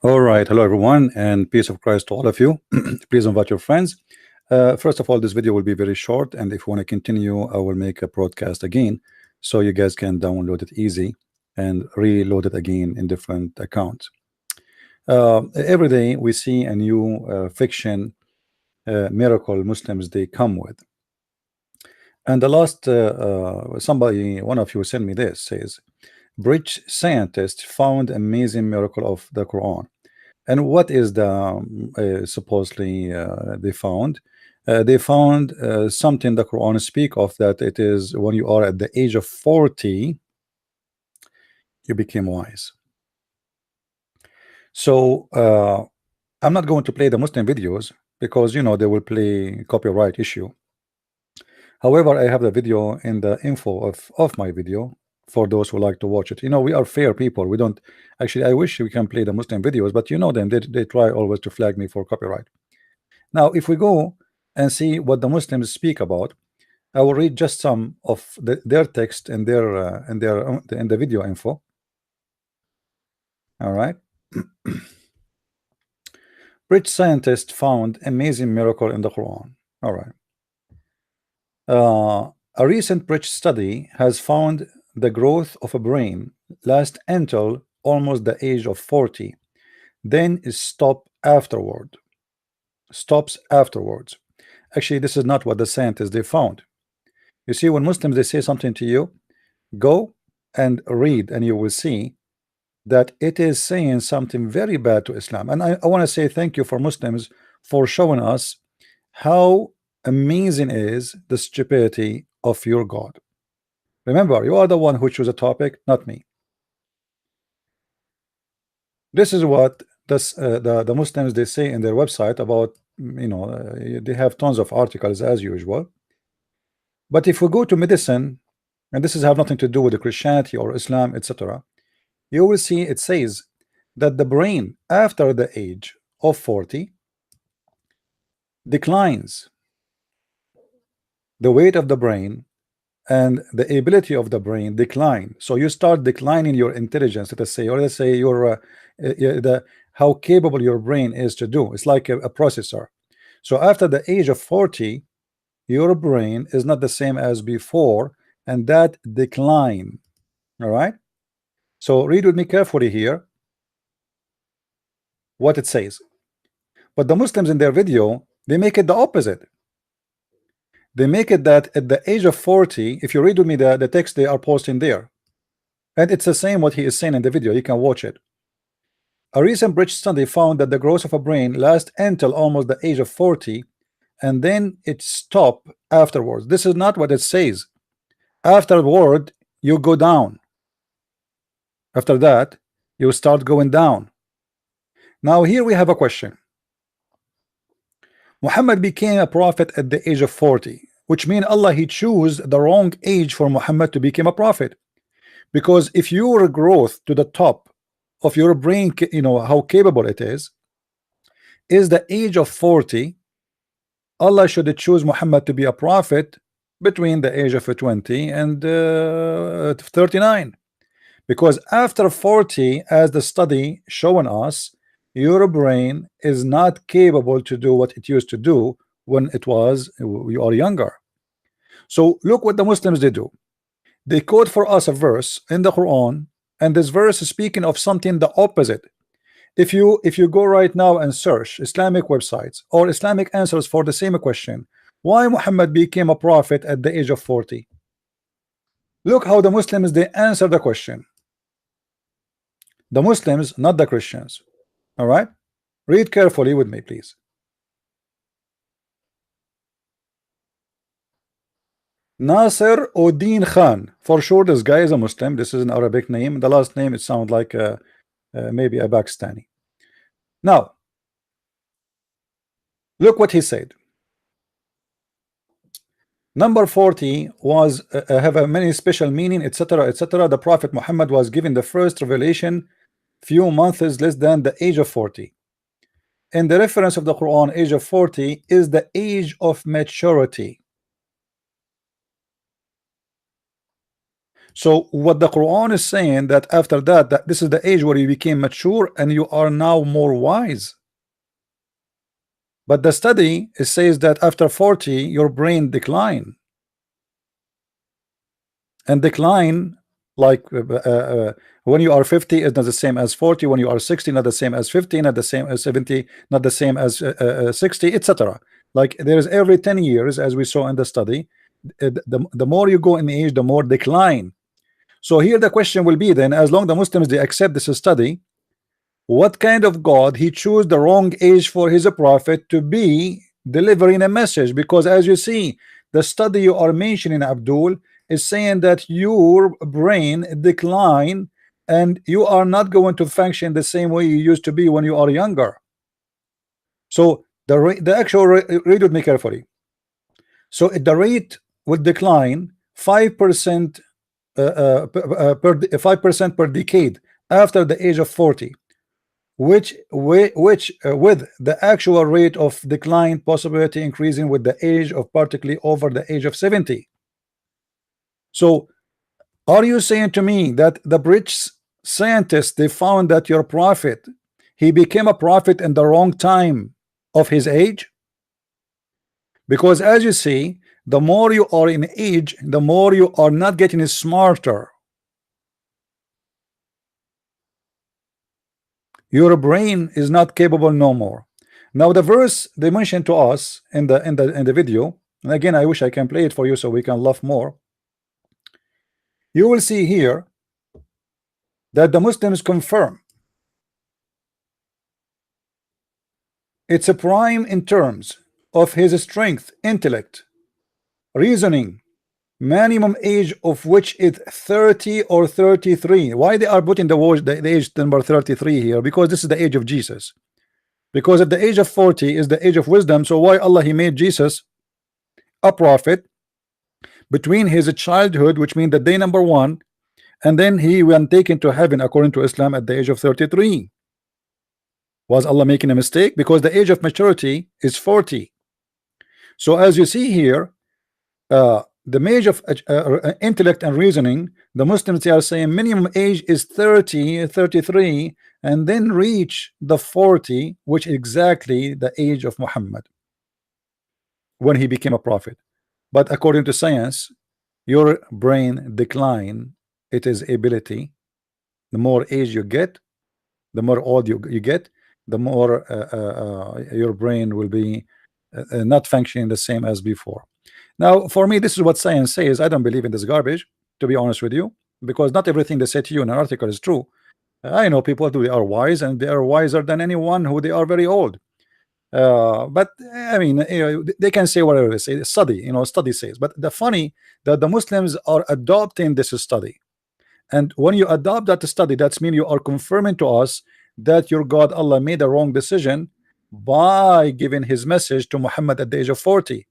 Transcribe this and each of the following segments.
All right, hello everyone, and peace of Christ to all of you. Please invite your friends. First of all, this video will be very short, and if you want to continue, I will make a broadcast again, so you guys can download it easy and reload it again in different accounts. Every day we see a new fiction miracle Muslims they come with. And the last somebody, one of you sent me this, says British scientists found amazing miracle of the Quran. And what is the supposedly they found? They found something the Quran speak of, that it is when you are at the age of 40 you became wise. So I'm not going to play the Muslim videos because you know they will play copyright issue. However, I have the video in the info of my video for those who like to watch it. You know, we are fair people. We don't actually, I wish we can play the Muslim videos, but you know them, they try always to flag me for copyright. Now if we go and see what the Muslims speak about, I will read just some of their text in their in the video info. All right. British scientists found amazing miracle in the Quran. All right. A recent British study has found the growth of a brain lasts until almost the age of 40, then is stops afterwards. Actually, this is not what the scientists they found. You see, when Muslims they say something to you, go and read and you will see that it is saying something very bad to Islam. And I want to say thank you for Muslims for showing us how amazing is the stupidity of your God. Remember, you are the one who chose a topic, not me. This is what this, the Muslims they say in their website about, you know, they have tons of articles as usual. But if we go to medicine, and this is have nothing to do with the Christianity or Islam, etc., you will see it says that the brain after the age of 40 declines. The weight of the brain and the ability of the brain decline. So you start declining your intelligence, let's say, or let's say your how capable your brain is to do. It's like a processor. So after the age of 40, your brain is not the same as before, and that decline. All right. So read with me carefully here what it says. But the Muslims in their video, they make it the opposite. They make it that at the age of 40, if you read with me the text they are posting there, and it's the same what he is saying in the video, you can watch it. A recent British study found that the growth of a brain lasts until almost the age of 40, and then it stops afterwards. This is not what it says. Afterward, you go down. After that, you start going down. Now here we have a question. Muhammad became a prophet at the age of 40, which means Allah he chose the wrong age for Muhammad to become a prophet. Because if your growth to the top of your brain, you know how capable it is the age of 40, Allah should choose Muhammad to be a prophet between the age of 20 and 39. Because after 40, as the study showing us, your brain is not capable to do what it used to do when it was you are younger. So look what the Muslims they do. They quote for us a verse in the Quran, and this verse is speaking of something the opposite. If you go right now and search Islamic websites or Islamic answers for the same question, why Muhammad became a prophet at the age of 40? Look how the Muslims they answer the question. The Muslims, not the Christians. All right, read carefully with me, please. Nasser Uddin Khan. For sure, this guy is a Muslim. This is an Arabic name. The last name it sounds like maybe a Pakistani. Now, look what he said. Number 40 was have a many special meaning, etc., etc. The Prophet Muhammad was given the first revelation few months less than the age of 40. In the reference of the Quran, age of 40 is the age of maturity. So what the Quran is saying, that after that, that this is the age where you became mature and you are now more wise. But the study, it says that after 40 your brain decline, and decline like when you are 50 is not the same as 40, when you are 60 not the same as 50, not the same as 70, not the same as 60, etc. Like there is every 10 years, as we saw in the study, the more you go in age, the more decline. So here the question will be then, as long the Muslims they accept this study, what kind of God he chose the wrong age for his prophet to be delivering a message? Because as you see, the study you are mentioning, Abdul, is saying that your brain decline and you are not going to function the same way you used to be when you are younger. So the actual read with me carefully. So the rate would decline 5% per 5% per decade after the age of 40, which with the actual rate of decline possibility increasing with the age of particularly over the age of 70. So are you saying to me that the British scientists, they found that your prophet, he became a prophet in the wrong time of his age? Because as you see, the more you are in age, the more you are not getting smarter. Your brain is not capable no more. Now the verse they mentioned to us in the video, and again I wish I can play it for you so we can laugh more. You will see here that the Muslims confirm it's a prime in terms of his strength, intellect, reasoning, minimum age of which is 30 or 33. Why they are putting the age number 33 here? Because this is the age of Jesus. Because at the age of 40 is the age of wisdom, so why Allah he made Jesus a prophet between his childhood, which means the day number 1, and then he went taken to heaven according to Islam at the age of 33. Was Allah making a mistake? Because the age of maturity is 40. So as you see here, the age of intellect and reasoning, the Muslims they are saying minimum age is 30, 33, and then reach the 40, which is exactly the age of Muhammad when he became a prophet. But according to science, your brain decline, it is ability. The more age you get, the more old you get, the more your brain will be not functioning the same as before. Now for me, this is what science says. I don't believe in this garbage, to be honest with you, because not everything they say to you in an article is true. I know people who they are wise, and they are wiser than anyone who they are very old. But I mean, they can say whatever they say. Study, study says. But the funny that the Muslims are adopting this study, and when you adopt that study, that means you are confirming to us that your God Allah made a wrong decision by giving his message to Muhammad at the age of 40.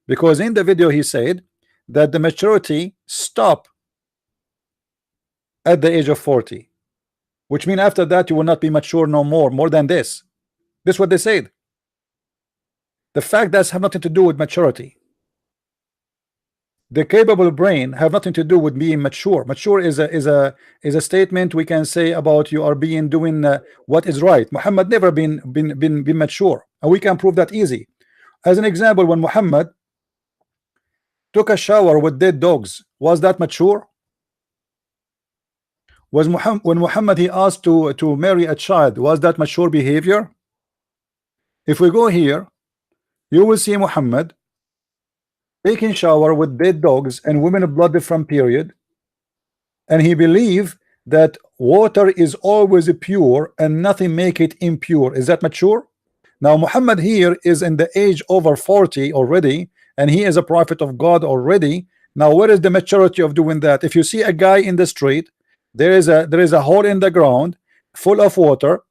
Because in the video he said that the maturity stop at the age of 40, which means after that you will not be mature no more than this. This is what they said. The fact does have nothing to do with maturity. The capable brain have nothing to do with being mature. Mature is a statement we can say about you are doing what is right. Muhammad never been mature, and we can prove that easy. As an example, when Muhammad took a shower with dead dogs, was that mature? Was when Muhammad he asked to marry a child, was that mature behavior? If we go here, you will see Muhammad taking shower with dead dogs and women blood from period, and he believed that water is always pure and nothing make it impure. Is that mature? Now Muhammad here is in the age over 40 already, and he is a prophet of God already. Now where is the maturity of doing that? If you see a guy in the street, there is a hole in the ground full of water,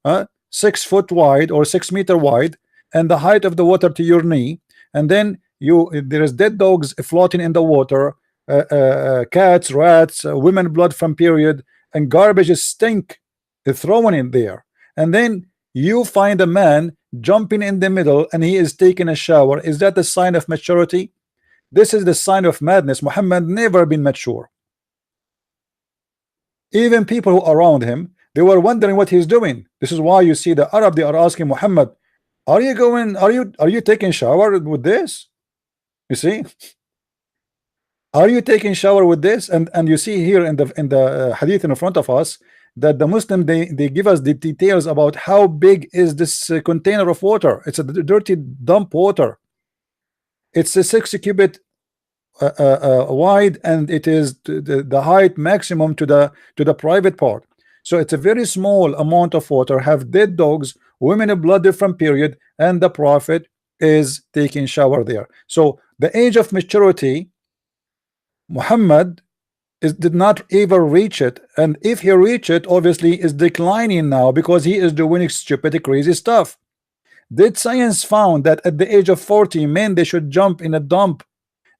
6 foot wide or 6 meter wide, and the height of the water to your knee, and then there is dead dogs floating in the water, cats, rats, women blood from period, and garbage stink thrown in there, and then you find a man jumping in the middle and he is taking a shower. Is that the sign of maturity? This is the sign of madness. Muhammad never been mature. Even people who are around him, they were wondering what he's doing. This is why you see the Arab, they are asking Muhammad, are you going, are you taking shower with this? You see, are you taking shower with this? And you see here in the hadith in front of us that the Muslim, they give us the details about how big is this container of water. It's a dirty dump water. It's a 60 cubit wide, and it is the height maximum to the private part. So it's a very small amount of water, have dead dogs, women of blood different period, and the Prophet is taking shower there. So the age of maturity, Muhammad did not ever reach it, and if he reach it, obviously is declining now because he is doing stupid crazy stuff. Did science found that at the age of 40 men they should jump in a dump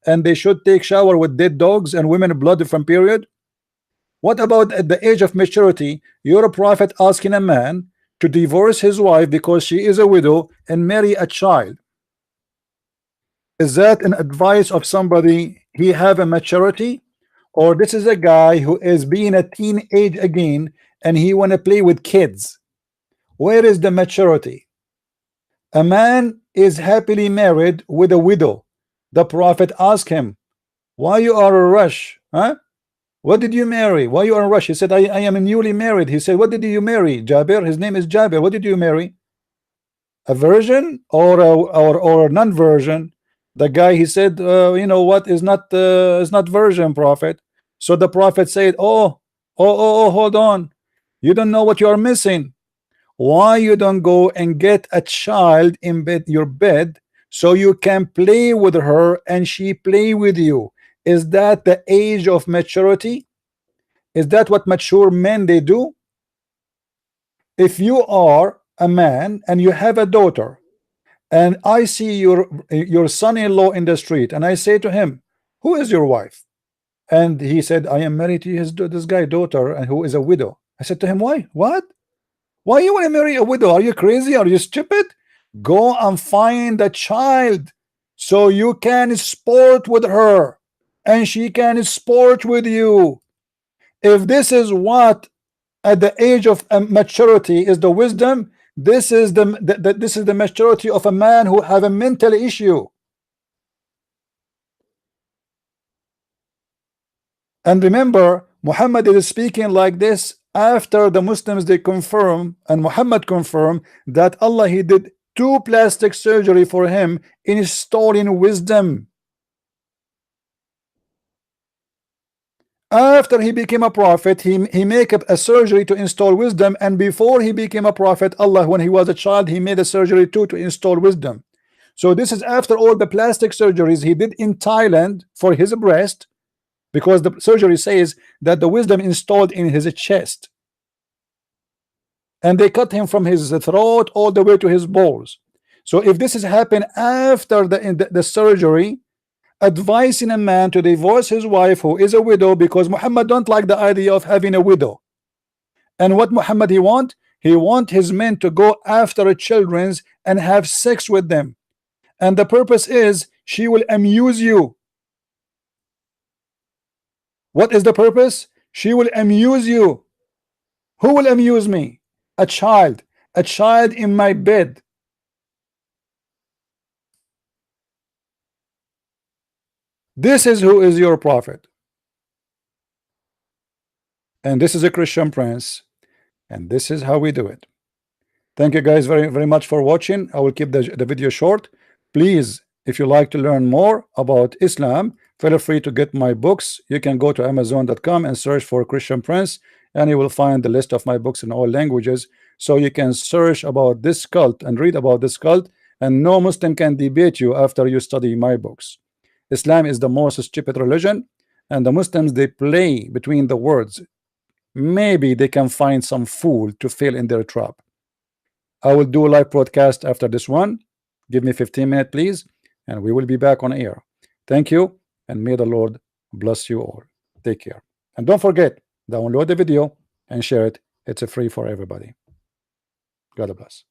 and they should take shower with dead dogs and women blood from period? What about at the age of maturity, you're a prophet asking a man to divorce his wife because she is a widow and marry a child? Is that an advice of somebody he have a maturity, or this is a guy who is being a teenage again and he want to play with kids? Where is the maturity? A man is happily married with a widow. The Prophet asked him, why you are a rush, huh? What did you marry? Why you are a rush? He said, I am newly married. He said, what did you marry? Jabir, his name is Jabir. What did you marry? A virgin or a non-virgin? The guy, he said, you know what, is not virgin, Prophet. So the Prophet said, oh, hold on, you don't know what you are missing. Why you don't go and get a child in your bed so you can play with her and she play with you? Is that the age of maturity? Is that what mature men they do? If you are a man and you have a daughter, and I see your son-in-law in the street, and I say to him, who is your wife? And he said, I am married to this guy daughter, and who is a widow. I said to him, why? What? Why you want to marry a widow? Are you crazy? Are you stupid? Go and find a child so you can sport with her and she can sport with you. If this is what at the age of maturity is the wisdom, this is the maturity of a man who have a mental issue. And remember, Muhammad is speaking like this after the Muslims they confirm, and Muhammad confirmed that Allah, he did 2 plastic surgery for him in installing wisdom. After he became a prophet, he make a surgery to install wisdom, and before he became a prophet, Allah, when he was a child, he made a surgery too to install wisdom. So this is after all the plastic surgeries he did in Thailand for his breast, because the surgery says that the wisdom installed in his chest, and they cut him from his throat all the way to his balls. So if this has happened after the surgery, advising a man to divorce his wife who is a widow, because Muhammad don't like the idea of having a widow. And what Muhammad he want his men to go after children's and have sex with them, and the purpose is she will amuse you. What is the purpose? She will amuse you. Who will amuse me? A child in my bed. This is who is your prophet, and this is a Christian prince, and this is how we do it. Thank you guys very much for watching. I will keep the video short. Please, if you like to learn more about Islam, feel free to get my books. You can go to Amazon.com and search for Christian Prince, and you will find the list of my books in all languages, so you can search about this cult and read about this cult, and no Muslim can debate you after you study my books. Islam is the most stupid religion, and the Muslims, they play between the words. Maybe they can find some fool to fail in their trap. I will do a live broadcast after this one. Give me 15 minutes, please, and we will be back on air. Thank you, and may the Lord bless you all. Take care, and don't forget, download the video and share it. It's free for everybody. God bless.